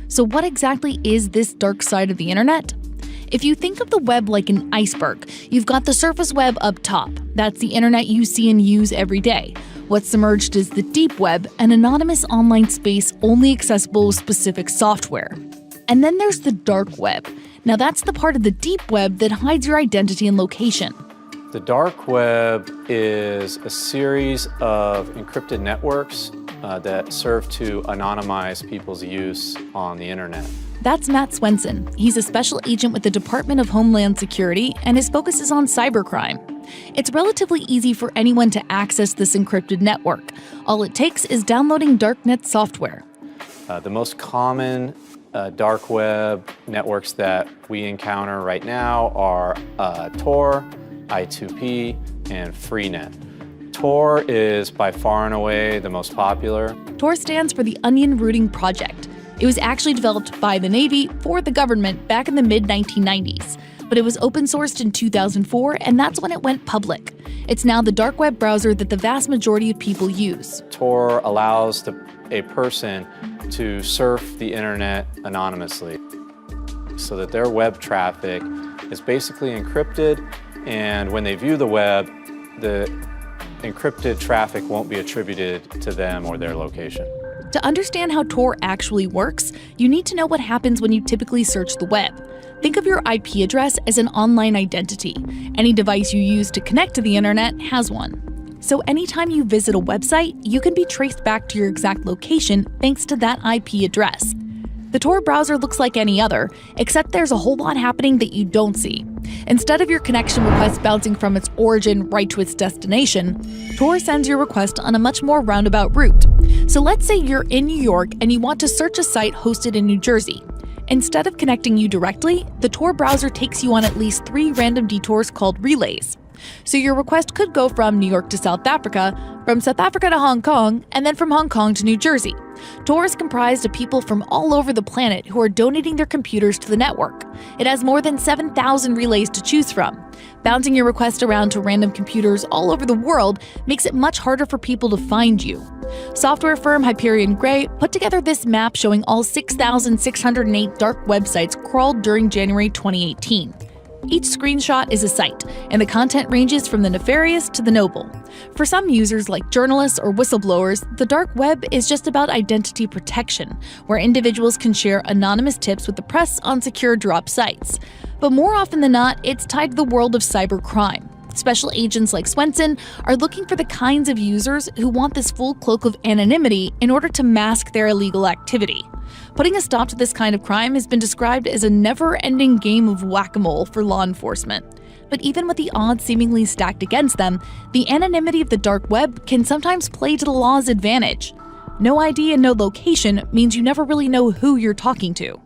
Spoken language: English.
So what exactly is this dark side of the internet? If you think of the web like an iceberg, you've got the surface web up top. That's the internet you see and use every day. What's submerged is the deep web, an anonymous online space only accessible with specific software. And then there's the dark web. Now that's the part of the deep web that hides your identity and location. The dark web is a series of encrypted networks that serve to anonymize people's use on the internet. That's Matt Swenson. He's a special agent with the Department of Homeland Security, and his focus is on cybercrime. It's relatively easy for anyone to access this encrypted network. All it takes is downloading darknet software. The most common dark web networks that we encounter right now are Tor, I2P, and Freenet. Tor is by far and away the most popular. Tor stands for the Onion Routing Project. It was actually developed by the Navy for the government back in the mid-1990s, but it was open sourced in 2004, and that's when it went public. It's now the dark web browser that the vast majority of people use. Tor allows a person to surf the internet anonymously so that their web traffic is basically encrypted, and when they view the web, the encrypted traffic won't be attributed to them or their location. To understand how Tor actually works, you need to know what happens when you typically search the web. Think of your IP address as an online identity. Any device you use to connect to the internet has one. So anytime you visit a website, you can be traced back to your exact location thanks to that IP address. The Tor browser looks like any other, except there's a whole lot happening that you don't see. Instead of your connection request bouncing from its origin right to its destination, Tor sends your request on a much more roundabout route. So let's say you're in New York and you want to search a site hosted in New Jersey. Instead of connecting you directly, the Tor browser takes you on at least 3 random detours called relays. So your request could go from New York to South Africa, from South Africa to Hong Kong, and then from Hong Kong to New Jersey. Tor is comprised of people from all over the planet who are donating their computers to the network. It has more than 7,000 relays to choose from. Bouncing your request around to random computers all over the world makes it much harder for people to find you. Software firm Hyperion Grey put together this map showing all 6,608 dark websites crawled during January 2018. Each screenshot is a site, and the content ranges from the nefarious to the noble. For some users, like journalists or whistleblowers, the dark web is just about identity protection, where individuals can share anonymous tips with the press on secure drop sites. But more often than not, it's tied to the world of cybercrime. Special agents like Swenson are looking for the kinds of users who want this full cloak of anonymity in order to mask their illegal activity. Putting a stop to this kind of crime has been described as a never-ending game of whack-a-mole for law enforcement. But even with the odds seemingly stacked against them, the anonymity of the dark web can sometimes play to the law's advantage. No ID and no location means you never really know who you're talking to.